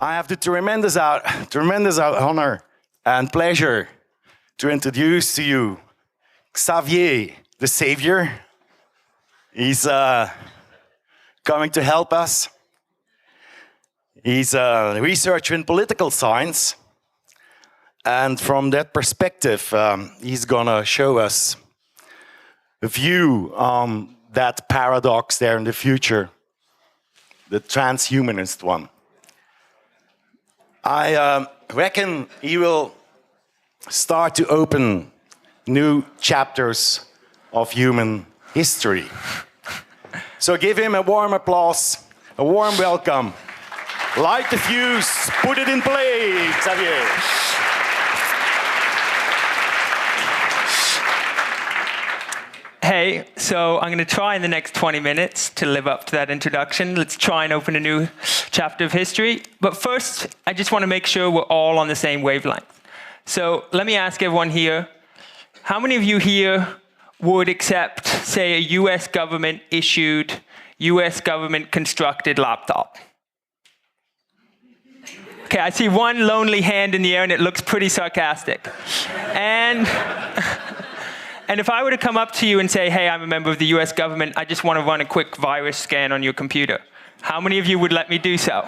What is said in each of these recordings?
I have the tremendous honor and pleasure to introduce to you Xavier, the Savior. He's coming to help us. He's a researcher in political science. And from that perspective, he's going to show us a view on that paradox there in the future, the transhumanist one. I reckon he will start to open new chapters of human history. So give him a warm applause, a warm welcome. Light the fuse, put it in play, Xavier. Hey, so I'm going to try in the next 20 minutes to live up to that introduction. Let's try and open a new chapter of history. But first, I just want to make sure we're all on the same wavelength. So let me ask everyone here, how many of you here would accept, say, a US government issued, US government constructed laptop? Okay, I see one lonely hand in the air and it looks pretty sarcastic. And if I were to come up to you and say, hey, I'm a member of the US government, I just want to run a quick virus scan on your computer, how many of you would let me do so?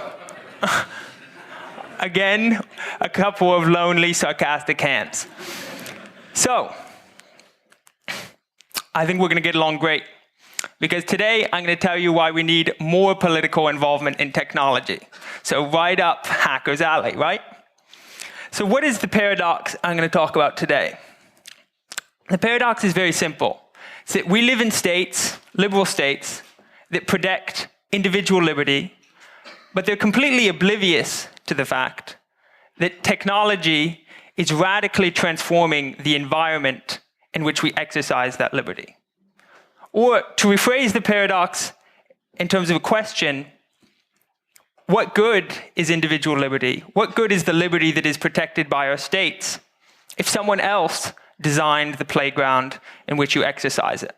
Again, a couple of lonely, sarcastic hands. So, I think we're going to get along great. Because today, I'm going to tell you why we need more political involvement in technology. So right up hacker's alley, right? So what is the paradox I'm going to talk about today? The paradox is very simple. It's that we live in states, liberal states, that protect individual liberty, but they're completely oblivious to the fact that technology is radically transforming the environment in which we exercise that liberty. Or to rephrase the paradox in terms of a question, what good is individual liberty? What good is the liberty that is protected by our states if someone else designed the playground in which you exercise it?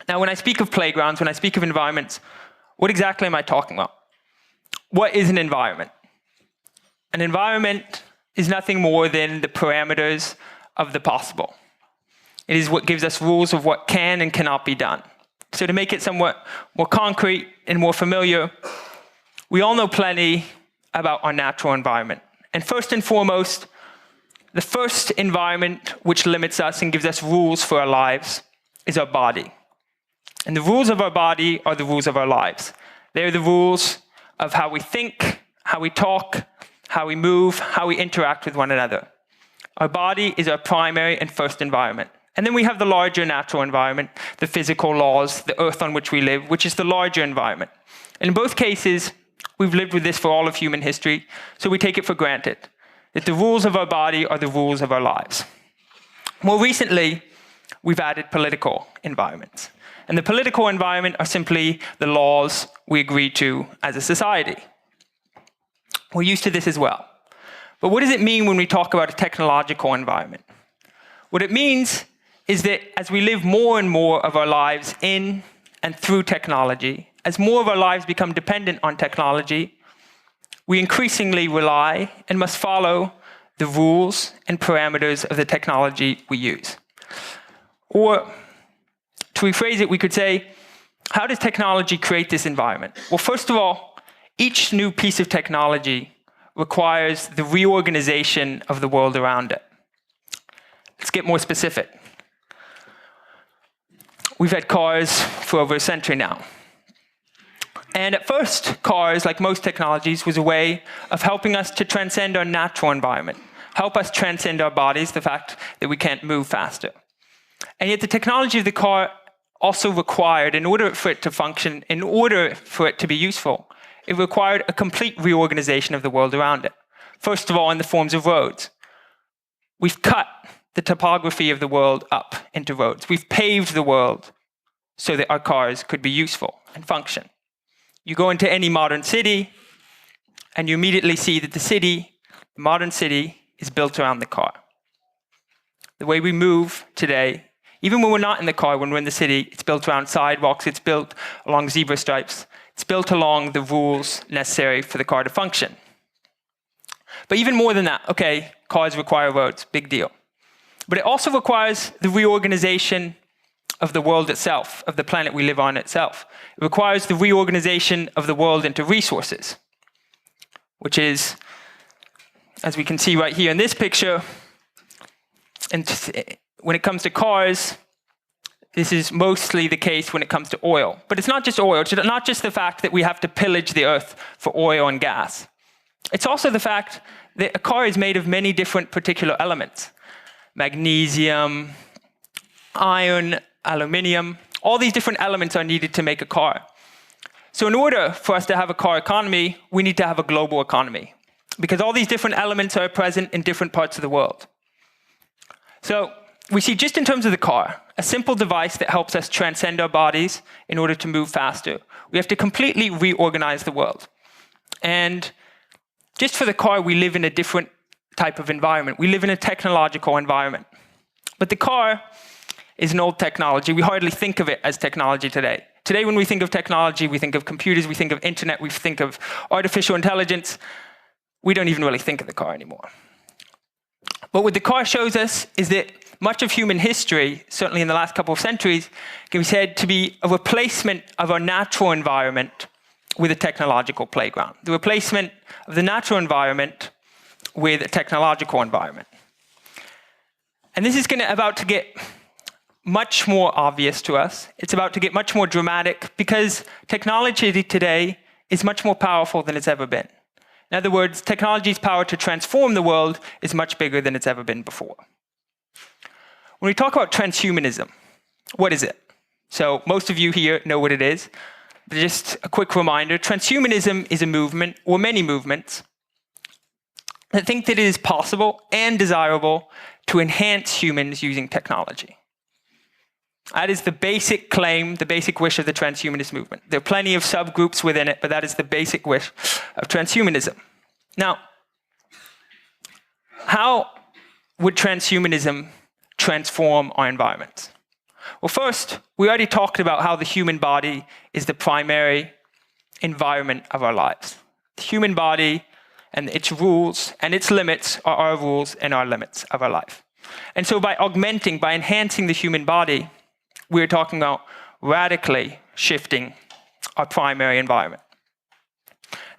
Now, when I speak of playgrounds, when I speak of environments, what exactly am I talking about? What is an environment? An environment is nothing more than the parameters of the possible. It is what gives us rules of what can and cannot be done. So to make it somewhat more concrete and more familiar, we all know plenty about our natural environment. And first and foremost, the first environment which limits us and gives us rules for our lives is our body. And the rules of our body are the rules of our lives. They're the rules of how we think, how we talk, how we move, how we interact with one another. Our body is our primary and first environment. And then we have the larger natural environment, the physical laws, the earth on which we live, which is the larger environment. And in both cases, we've lived with this for all of human history, so we take it for granted that the rules of our body are the rules of our lives. More recently, we've added political environments. And the political environment are simply the laws we agree to as a society. We're used to this as well. But what does it mean when we talk about a technological environment? What it means is that as we live more and more of our lives in and through technology, as more of our lives become dependent on technology, we increasingly rely and must follow the rules and parameters of the technology we use. Or, to rephrase it, we could say, how does technology create this environment? Well, first of all, each new piece of technology requires the reorganization of the world around it. Let's get more specific. We've had cars for over a century now. And at first, cars, like most technologies, was a way of helping us to transcend our natural environment, help us transcend our bodies, the fact that we can't move faster. And yet the technology of the car also required, in order for it to function, in order for it to be useful, it required a complete reorganization of the world around it. First of all, in the forms of roads. We've cut the topography of the world up into roads. We've paved the world so that our cars could be useful and function. You go into any modern city, and you immediately see that the modern city, is built around the car. The way we move today, even when we're not in the car, when we're in the city, it's built around sidewalks, it's built along zebra stripes. It's built along the rules necessary for the car to function. But even more than that, okay, cars require roads, big deal. But it also requires the reorganization of the world itself, of the planet we live on itself. It requires the reorganization of the world into resources, which is, as we can see right here in this picture, and when it comes to cars, this is mostly the case when it comes to oil. But it's not just oil. It's not just the fact that we have to pillage the earth for oil and gas. It's also the fact that a car is made of many different particular elements. Magnesium, iron, aluminium, all these different elements are needed to make a car. So in order for us to have a car economy, we need to have a global economy, because all these different elements are present in different parts of the world. So we see, just in terms of the car, a simple device that helps us transcend our bodies in order to move faster. We have to completely reorganize the world. And just for the car, we live in a different type of environment. We live in a technological environment. But the car is an old technology. We hardly think of it as technology today. Today, when we think of technology, we think of computers, we think of internet, we think of artificial intelligence. We don't even really think of the car anymore. But what the car shows us is that much of human history, certainly in the last couple of centuries, can be said to be a replacement of our natural environment with a technological playground. The replacement of the natural environment with a technological environment. And this is about to get much more obvious to us. It's about to get much more dramatic, because technology today is much more powerful than it's ever been. In other words, technology's power to transform the world is much bigger than it's ever been before. When we talk about transhumanism, what is it? So most of you here know what it is. But just a quick reminder, transhumanism is a movement, or many movements, that think that it is possible and desirable to enhance humans using technology. That is the basic claim, the basic wish of the transhumanist movement. There are plenty of subgroups within it, but that is the basic wish of transhumanism. Now, how would transhumanism transform our environment? Well, first, we already talked about how the human body is the primary environment of our lives. The human body and its rules and its limits are our rules and our limits of our life. And so by augmenting, by enhancing the human body, we're talking about radically shifting our primary environment.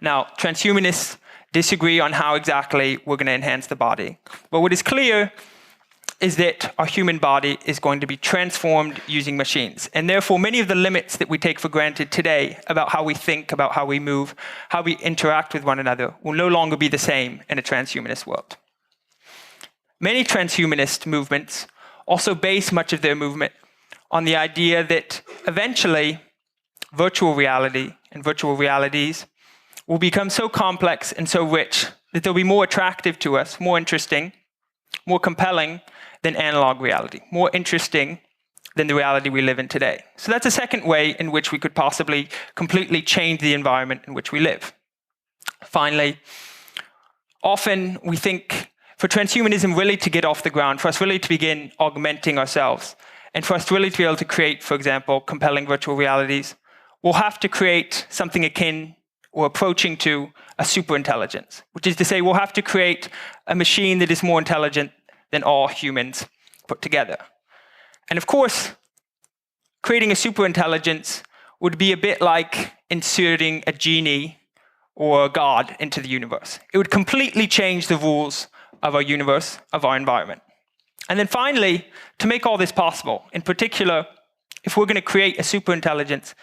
Now, transhumanists disagree on how exactly we're going to enhance the body. But what is clear is that our human body is going to be transformed using machines. And therefore, many of the limits that we take for granted today about how we think, about how we move, how we interact with one another will no longer be the same in a transhumanist world. Many transhumanist movements also base much of their movement on the idea that eventually virtual reality and virtual realities will become so complex and so rich that they'll be more attractive to us, more interesting, more compelling than analog reality, more interesting than the reality we live in today. So that's a second way in which we could possibly completely change the environment in which we live. Finally, often we think for transhumanism really to get off the ground, for us really to begin augmenting ourselves, and for us really to be able to create, for example, compelling virtual realities, we'll have to create something akin or approaching to a superintelligence, which is to say we'll have to create a machine that is more intelligent than all humans put together. And of course, creating a superintelligence would be a bit like inserting a genie or a god into the universe. It would completely change the rules of our universe, of our environment. And then finally, to make all this possible, in particular, if we're going to create a superintelligence,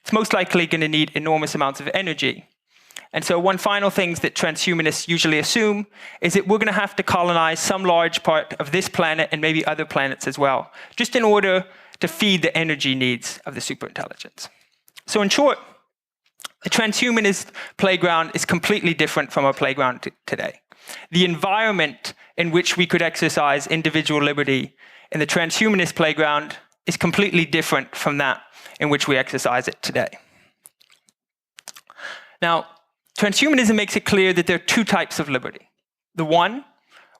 it's most likely going to need enormous amounts of energy. And so one final thing that transhumanists usually assume is that we're going to have to colonize some large part of this planet and maybe other planets as well, just in order to feed the energy needs of the superintelligence. So in short, the transhumanist playground is completely different from our playground today. The environment in which we could exercise individual liberty in the transhumanist playground is completely different from that in which we exercise it today. Now, transhumanism makes it clear that there are two types of liberty. The one,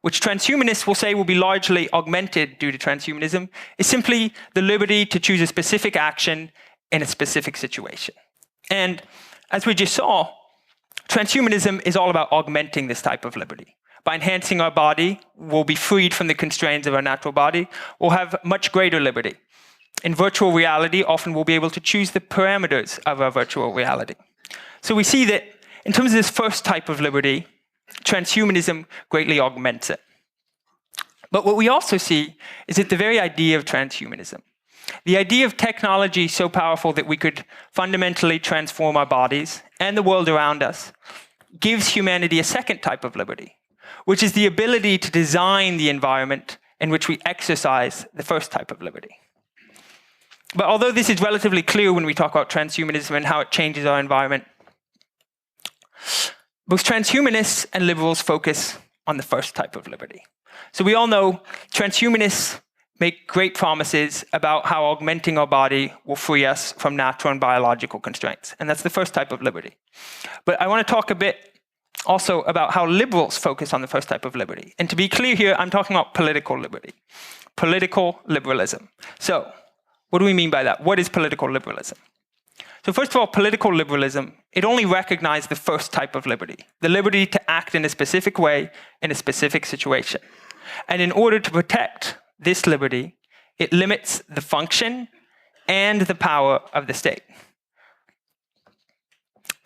which transhumanists will say will be largely augmented due to transhumanism, is simply the liberty to choose a specific action in a specific situation. And as we just saw, transhumanism is all about augmenting this type of liberty. By enhancing our body, we'll be freed from the constraints of our natural body. We'll have much greater liberty. In virtual reality, often we'll be able to choose the parameters of our virtual reality. So we see that in terms of this first type of liberty, transhumanism greatly augments it. But what we also see is that the very idea of transhumanism, the idea of technology so powerful that we could fundamentally transform our bodies and the world around us, gives humanity a second type of liberty, which is the ability to design the environment in which we exercise the first type of liberty. But although this is relatively clear when we talk about transhumanism and how it changes our environment, both transhumanists and liberals focus on the first type of liberty. So we all know transhumanists make great promises about how augmenting our body will free us from natural and biological constraints. And that's the first type of liberty. But I want to talk a bit also about how liberals focus on the first type of liberty. And to be clear here, I'm talking about political liberty, political liberalism. So what do we mean by that? What is political liberalism? So first of all, political liberalism, it only recognizes the first type of liberty, the liberty to act in a specific way in a specific situation. And in order to protect this liberty, it limits the function and the power of the state.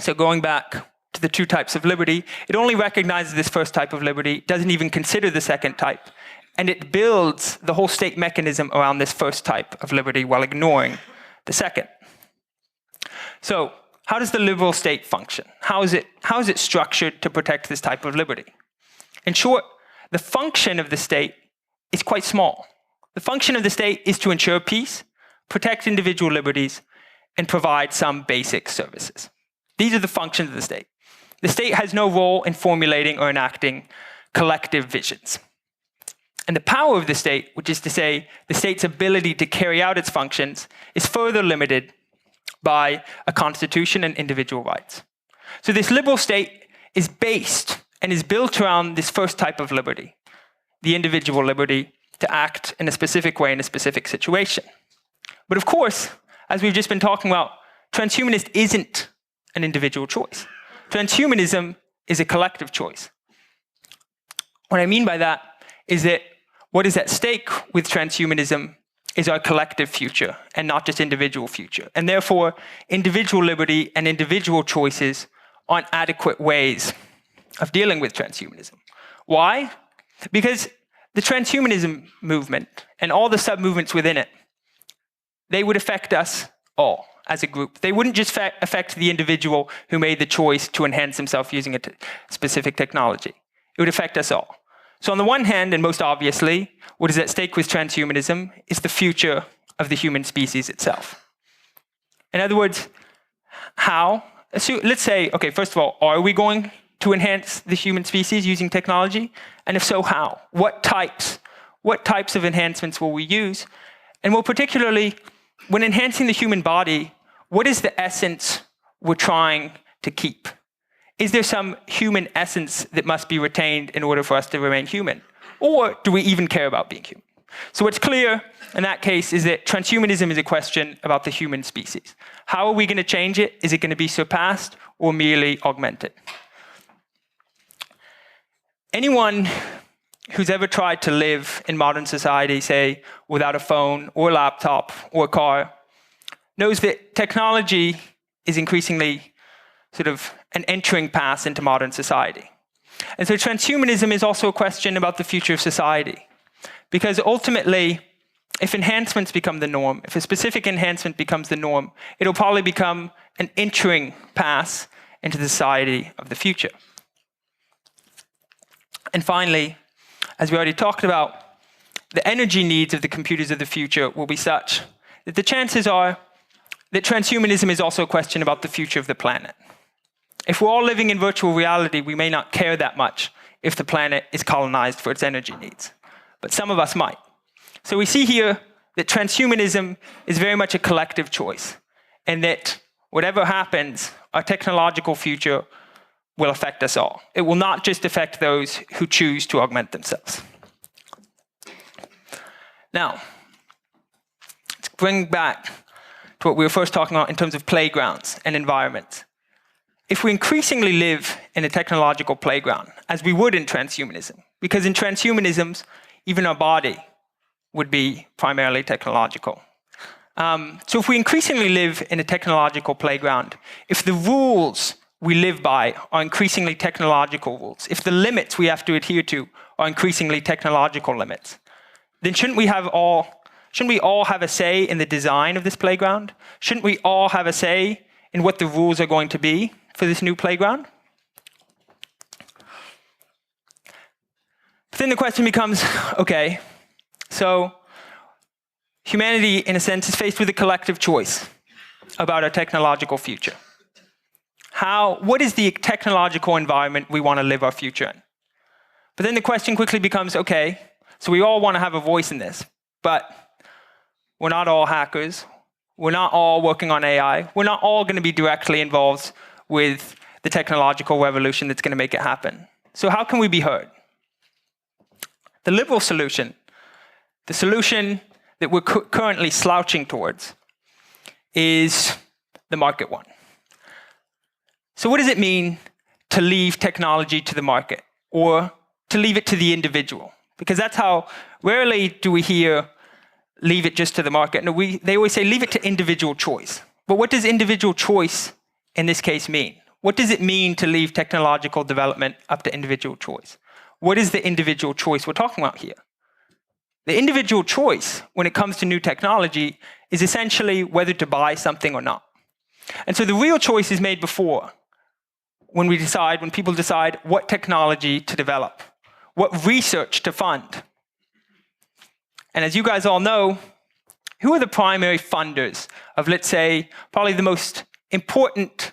So going back to the two types of liberty, it only recognizes this first type of liberty, doesn't even consider the second type, and it builds the whole state mechanism around this first type of liberty while ignoring the second. So how does the liberal state function? How is it structured to protect this type of liberty? In short, the function of the state is quite small. The function of the state is to ensure peace, protect individual liberties, and provide some basic services. These are the functions of the state. The state has no role in formulating or enacting collective visions. And the power of the state, which is to say the state's ability to carry out its functions, is further limited by a constitution and individual rights. So this liberal state is based and is built around this first type of liberty, the individual liberty to act in a specific way in a specific situation. But of course, as we've just been talking about, transhumanist isn't an individual choice. Transhumanism is a collective choice. What I mean by that is that what is at stake with transhumanism is our collective future and not just individual future. And therefore, individual liberty and individual choices aren't adequate ways of dealing with transhumanism. Why? Because the transhumanism movement and all the sub-movements within it, they would affect us all as a group. They wouldn't just affect the individual who made the choice to enhance himself using a specific technology. It would affect us all. So on the one hand, and most obviously, what is at stake with transhumanism is the future of the human species itself. In other words, how? So let's say, okay, first of all, are we going to enhance the human species using technology? And if so, how? What types of enhancements will we use? And more particularly, when enhancing the human body, what is the essence we're trying to keep? Is there some human essence that must be retained in order for us to remain human? Or do we even care about being human? So what's clear in that case is that transhumanism is a question about the human species. How are we going to change it? Is it going to be surpassed or merely augmented? Anyone who's ever tried to live in modern society, say, without a phone or a laptop or a car, knows that technology is increasingly sort of an entering pass into modern society. And so transhumanism is also a question about the future of society. Because ultimately, if enhancements become the norm, if a specific enhancement becomes the norm, it'll probably become an entering pass into the society of the future. And finally, as we already talked about, the energy needs of the computers of the future will be such that the chances are that transhumanism is also a question about the future of the planet. If we're all living in virtual reality, we may not care that much if the planet is colonized for its energy needs. But some of us might. So we see here that transhumanism is very much a collective choice, and that whatever happens, our technological future will affect us all. It will not just affect those who choose to augment themselves. Now, let's bring back to what we were first talking about in terms of playgrounds and environments. If we increasingly live in a technological playground, as we would in transhumanism, because in transhumanism, even our body would be primarily technological. So if we increasingly live in a technological playground, if the rules we live by are increasingly technological rules, if the limits we have to adhere to are increasingly technological limits, then shouldn't we all have a say in the design of this playground? Shouldn't we all have a say in what the rules are going to be for this new playground? But then the question becomes, okay, so humanity, in a sense, is faced with a collective choice about our technological future. What is the technological environment we want to live our future in? But then the question quickly becomes, okay, so we all want to have a voice in this, but we're not all hackers. We're not all working on AI. We're not all going to be directly involved with the technological revolution that's going to make it happen. So how can we be heard? The liberal solution, the solution that we're currently slouching towards, is the market one. So what does it mean to leave technology to the market, or to leave it to the individual? Because that's how, rarely do we hear leave it just to the market. No, they always say leave it to individual choice. But what does individual choice in this case mean? What does it mean to leave technological development up to individual choice? What is the individual choice we're talking about here? The individual choice when it comes to new technology is essentially whether to buy something or not. And so the real choice is made before, when people decide what technology to develop, what research to fund. And as you guys all know, who are the primary funders of, let's say, probably the most important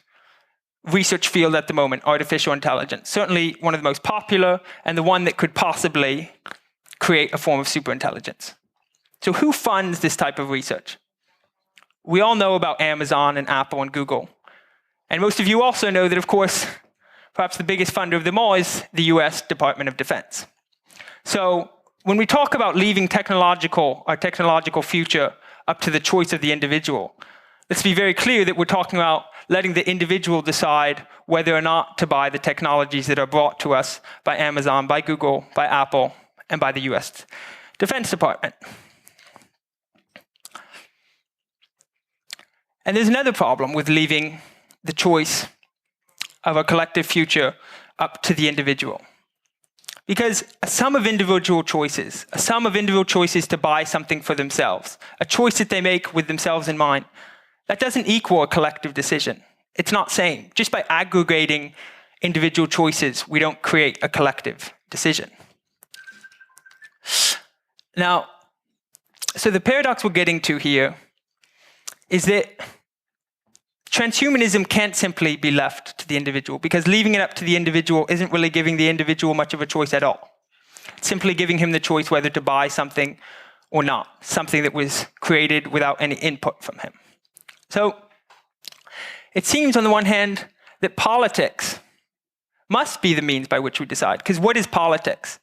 research field at the moment, artificial intelligence? Certainly one of the most popular and the one that could possibly create a form of superintelligence. So who funds this type of research? We all know about Amazon and Apple and Google. And most of you also know that, of course, perhaps the biggest funder of them all is the US Department of Defense. So when we talk about leaving our technological future up to the choice of the individual, let's be very clear that we're talking about letting the individual decide whether or not to buy the technologies that are brought to us by Amazon, by Google, by Apple, and by the US Defense Department. And there's another problem with leaving the choice of a collective future up to the individual. Because a sum of individual choices to buy something for themselves, a choice that they make with themselves in mind, that doesn't equal a collective decision. It's not same. Just by aggregating individual choices, we don't create a collective decision. Now, so the paradox we're getting to here is that transhumanism can't simply be left to the individual, because leaving it up to the individual isn't really giving the individual much of a choice at all. It's simply giving him the choice whether to buy something or not, something that was created without any input from him. So it seems on the one hand that politics must be the means by which we decide. Because what is politics?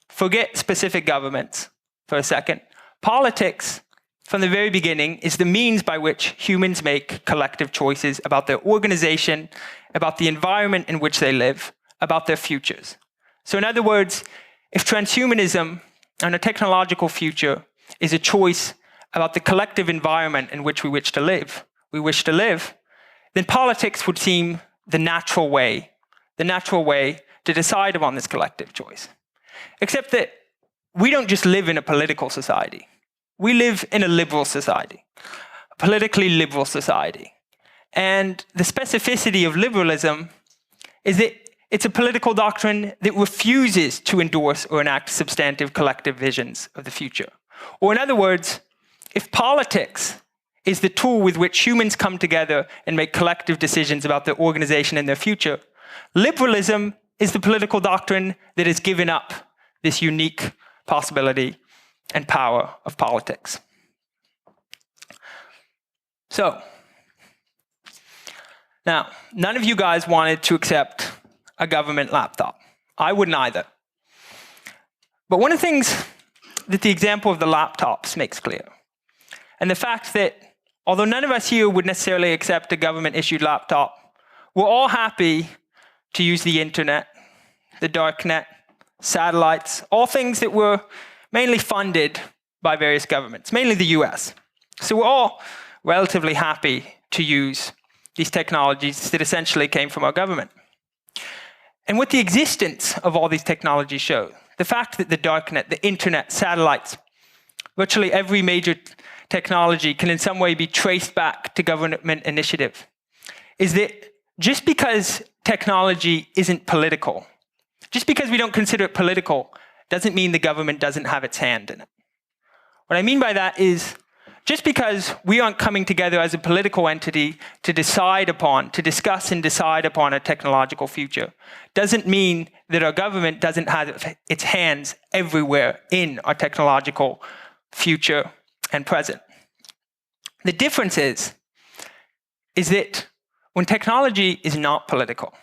Forget specific governments for a second. Politics, from the very beginning, is the means by which humans make collective choices about their organization, about the environment in which they live, about their futures. So in other words, if transhumanism and a technological future is a choice about the collective environment in which we wish to live, then politics would seem the natural way to decide upon this collective choice. Except that we don't just live in a political society. We live in a liberal society, a politically liberal society. And the specificity of liberalism is that it's a political doctrine that refuses to endorse or enact substantive collective visions of the future. Or in other words, if politics is the tool with which humans come together and make collective decisions about their organization and their future, liberalism is the political doctrine that has given up this unique possibility and power of politics. So, now, none of you guys wanted to accept a government laptop. I wouldn't either. But one of the things that the example of the laptops makes clear, and the fact that although none of us here would necessarily accept a government-issued laptop, we're all happy to use the internet, the darknet, satellites, all things that were mainly funded by various governments, mainly the US. So we're all relatively happy to use these technologies that essentially came from our government. And what the existence of all these technologies show, the fact that the darknet, the internet, satellites, virtually every major technology can in some way be traced back to government initiative, is that just because technology isn't political, just because we don't consider it political, doesn't mean the government doesn't have its hand in it. What I mean by that is, just because we aren't coming together as a political entity to decide upon, to discuss and decide upon a technological future, doesn't mean that our government doesn't have its hands everywhere in our technological future and present. The difference is that when technology is not political,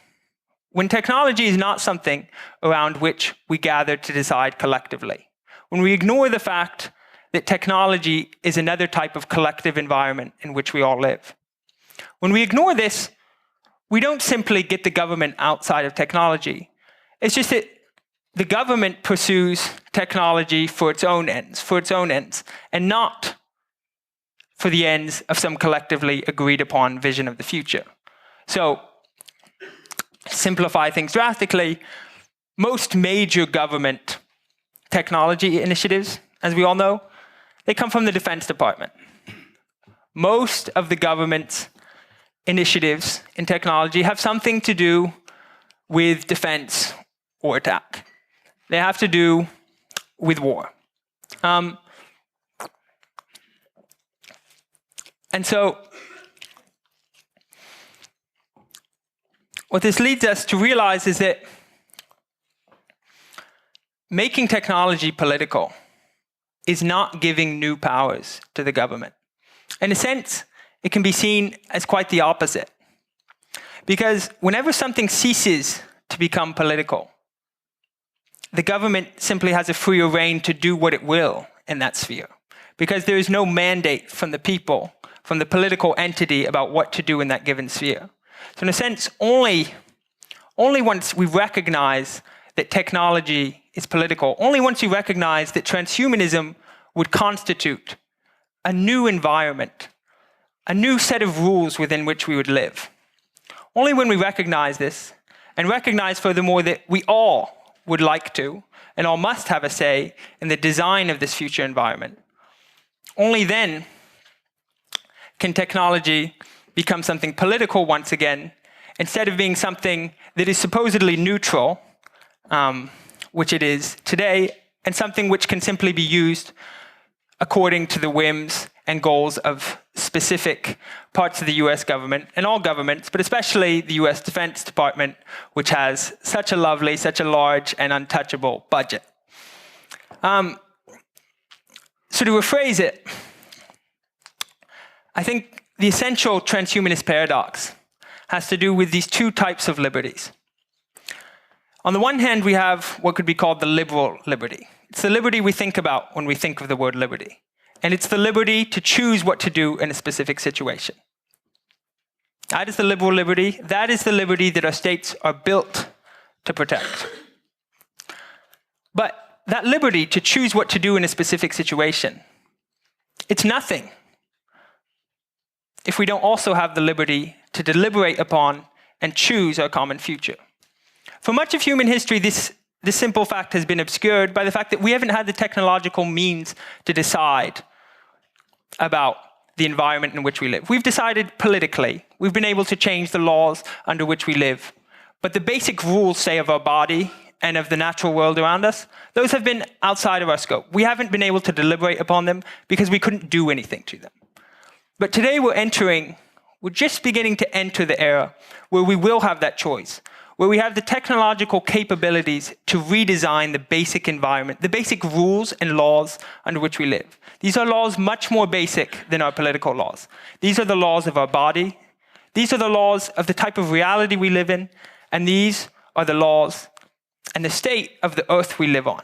when technology is not something around which we gather to decide collectively, when we ignore the fact that technology is another type of collective environment in which we all live. When we ignore this, we don't simply get the government outside of technology. It's just that the government pursues technology for its own ends, and not for the ends of some collectively agreed upon vision of the future. So, to simplify things drastically, most major government technology initiatives, as we all know, they come from the Defense Department. Most of the government's initiatives in technology have something to do with defense or attack. They have to do with war. And so, what this leads us to realize is that making technology political is not giving new powers to the government. In a sense, it can be seen as quite the opposite. Because whenever something ceases to become political, the government simply has a freer rein to do what it will in that sphere. Because there is no mandate from the people, from the political entity about what to do in that given sphere. So in a sense, only once we recognize that technology is political, only once we recognize that transhumanism would constitute a new environment, a new set of rules within which we would live. Only when we recognize this, and recognize furthermore that we all would like to, and all must have a say in the design of this future environment, only then can technology become something political once again, instead of being something that is supposedly neutral, which it is today, and something which can simply be used according to the whims and goals of specific parts of the US government, and all governments, but especially the US Defense Department, which has such a lovely, such a large and untouchable budget. So to rephrase it, I think the essential transhumanist paradox has to do with these two types of liberties. On the one hand, we have what could be called the liberal liberty. It's the liberty we think about when we think of the word liberty. And it's the liberty to choose what to do in a specific situation. That is the liberal liberty. That is the liberty that our states are built to protect. But that liberty to choose what to do in a specific situation, it's nothing if we don't also have the liberty to deliberate upon and choose our common future. For much of human history, this simple fact has been obscured by the fact that we haven't had the technological means to decide about the environment in which we live. We've decided politically. We've been able to change the laws under which we live. But the basic rules, say, of our body and of the natural world around us, those have been outside of our scope. We haven't been able to deliberate upon them because we couldn't do anything to them. But today we're just beginning to enter the era where we will have that choice, where we have the technological capabilities to redesign the basic environment, the basic rules and laws under which we live. These are laws much more basic than our political laws. These are the laws of our body. These are the laws of the type of reality we live in. And these are the laws and the state of the earth we live on.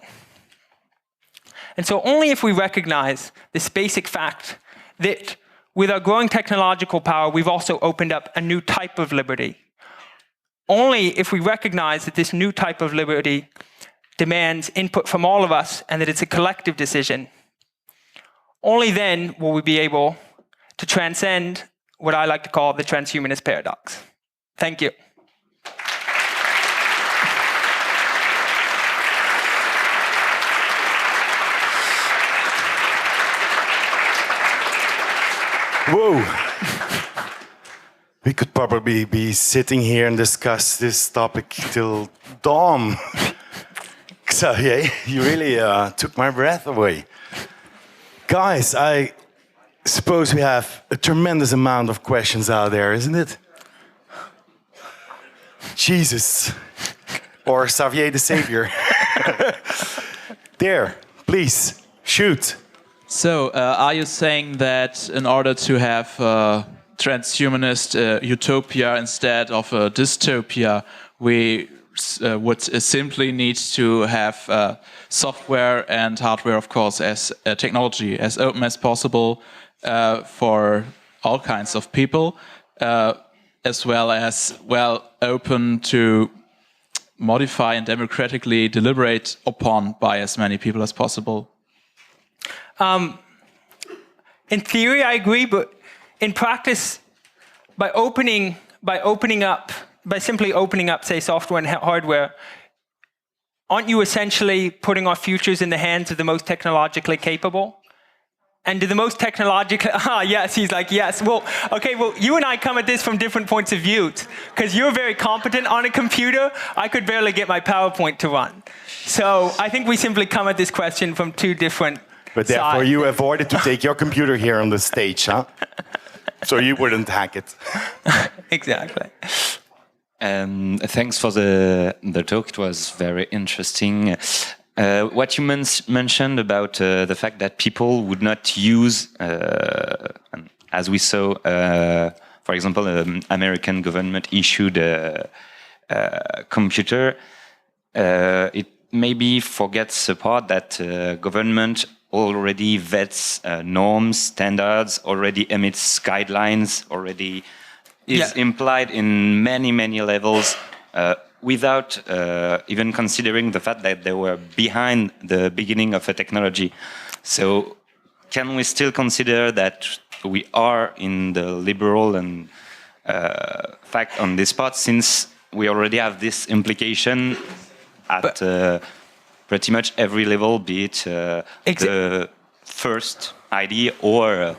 And so only if we recognize this basic fact that with our growing technological power, we've also opened up a new type of liberty. Only if we recognize that this new type of liberty demands input from all of us and that it's a collective decision, only then will we be able to transcend what I like to call the transhumanist paradox. Thank you. Whoa. We could probably be sitting here and discuss this topic till dawn. So yeah, you really took my breath away. Guys, I suppose we have a tremendous amount of questions out there, isn't it? Jesus. Or Xavier the Savior. There, please, shoot. So, are you saying that in order to have a transhumanist utopia instead of a dystopia, we would simply need to have software and hardware, of course, as technology as open as possible for all kinds of people, as well as open to modify and democratically deliberate upon by as many people as possible? In theory, I agree, but in practice, by simply opening up, say, software and hardware, aren't you essentially putting our futures in the hands of the most technologically capable? And do the most technologically, yes, he's like, yes. Well, okay, well, you and I come at this from different points of view, because you're very competent on a computer. I could barely get my PowerPoint to run. So I think we simply come at this question from two different But therefore sides. you avoided to take your computer here on the stage, huh? So you wouldn't hack it. Exactly. Thanks for the talk. It was very interesting. What you mentioned about the fact that people would not use, as we saw, for example, American government issued a computer. It maybe forgets the part that government already vets norms, standards, already emits guidelines, already is implied in many levels, without even considering the fact that they were behind the beginning of a technology. So can we still consider that we are in the liberal and fact on this part, since we already have this implication at pretty much every level, be it the first idea or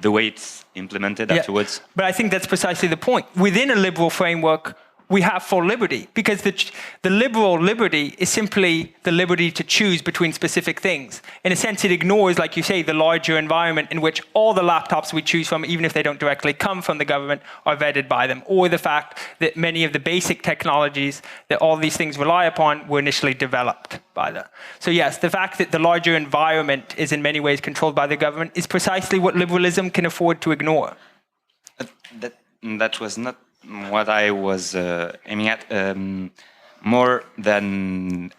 the way it's implemented afterwards? But I think that's precisely the point. Within a liberal framework, we have full liberty, because the liberal liberty is simply the liberty to choose between specific things. In a sense, it ignores, like you say, the larger environment in which all the laptops we choose from, even if they don't directly come from the government, are vetted by them, or the fact that many of the basic technologies that all these things rely upon were initially developed by them. So yes, the fact that the larger environment is in many ways controlled by the government is precisely what liberalism can afford to ignore. That was not what I was aiming at. More than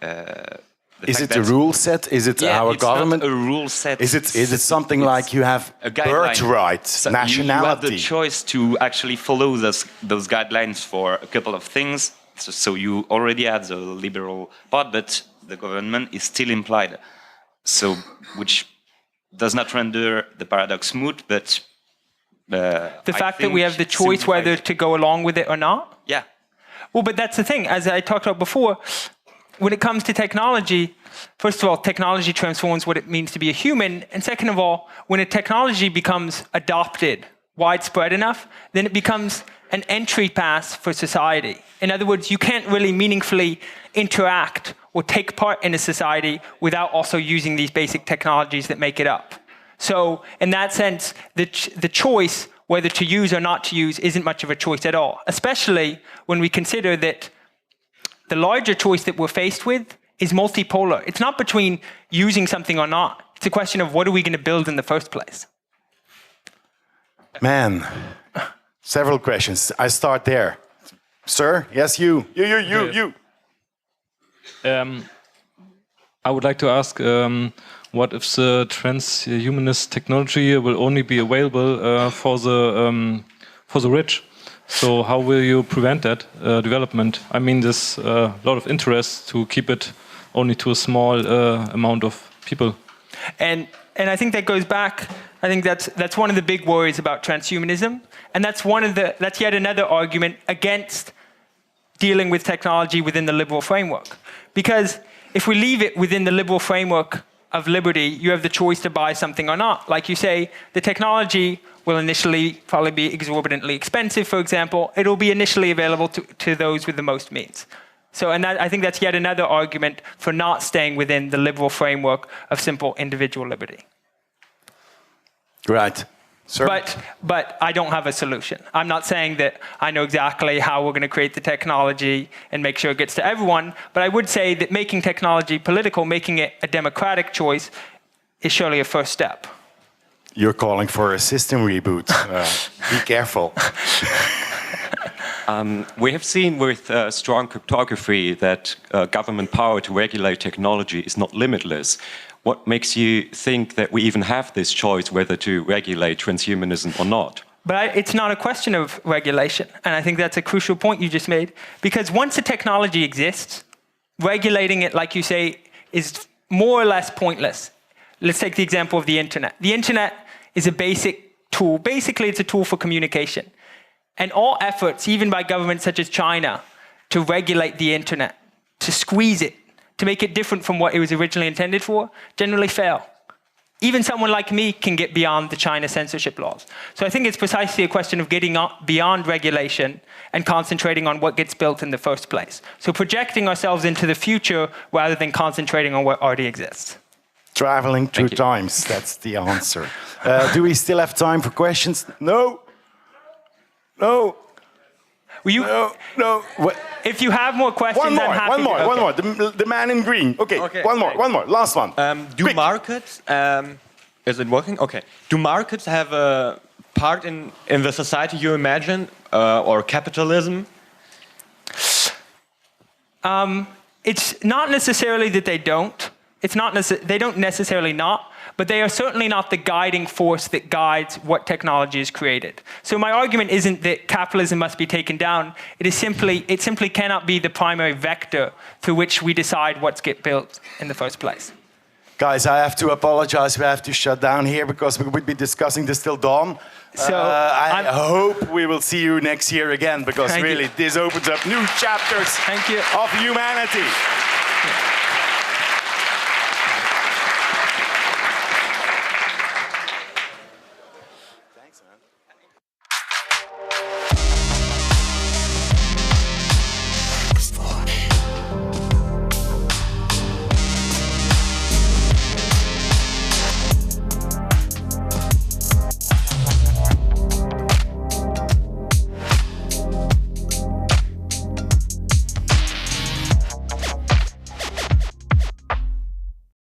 is it a rule set? Is it our government? Not a rule set. Is it something like you have a birthright, so nationality? You have the choice to actually follow those guidelines for a couple of things. So you already have the liberal part, but the government is still implied. So which does not render the paradox moot, but the fact that we have the choice whether to go along with it or not? Yeah. Well, but that's the thing. As I talked about before, when it comes to technology, first of all, technology transforms what it means to be a human. And second of all, when a technology becomes adopted, widespread enough, then it becomes an entry pass for society. In other words, you can't really meaningfully interact or take part in a society without also using these basic technologies that make it up. So in that sense, the choice whether to use or not to use isn't much of a choice at all, especially when we consider that the larger choice that we're faced with is multipolar. It's not between using something or not. It's a question of what are we going to build in the first place. Man, several questions. I start there. Sir, yes, you. You. I would like to ask, what if the transhumanist technology will only be available for the rich? So how will you prevent that development? I mean, there's a lot of interest to keep it only to a small amount of people. And I think that goes back. I think that's one of the big worries about transhumanism, and that's yet another argument against dealing with technology within the liberal framework. Because if we leave it within the liberal framework of liberty, you have the choice to buy something or not. Like you say, the technology will initially probably be exorbitantly expensive, for example. It'll be initially available to those with the most means. So, and I think that's yet another argument for not staying within the liberal framework of simple individual liberty. Right. Sir? But I don't have a solution. I'm not saying that I know exactly how we're going to create the technology and make sure it gets to everyone, but I would say that making technology political, making it a democratic choice, is surely a first step. You're calling for a system reboot. Be careful. We have seen with strong cryptography that government power to regulate technology is not limitless. What makes you think that we even have this choice whether to regulate transhumanism or not? But it's not a question of regulation. And I think that's a crucial point you just made. Because once a technology exists, regulating it, like you say, is more or less pointless. Let's take the example of the internet. The internet is a basic tool. Basically, it's a tool for communication. And all efforts, even by governments such as China, to regulate the internet, to squeeze it, to make it different from what it was originally intended for, generally fail. Even someone like me can get beyond the China censorship laws. So I think it's precisely a question of getting beyond regulation and concentrating on what gets built in the first place. So projecting ourselves into the future rather than concentrating on what already exists. Traveling through times, that's the answer. Do we still have time for questions? No? No? No. If you have more questions, One more, I'm happy one more. The man in green. Okay, one more. Last one. Do markets, is it working? Okay. Do markets have a part in the society you imagine, or capitalism? It's not necessarily that they don't. They don't necessarily not, but they are certainly not the guiding force that guides what technology is created. So my argument isn't that capitalism must be taken down. It simply cannot be the primary vector through which we decide what's get built in the first place. Guys, I have to apologize. We have to shut down here because we would be discussing this till dawn. So I hope we will see you next year again because really this opens up new chapters of humanity.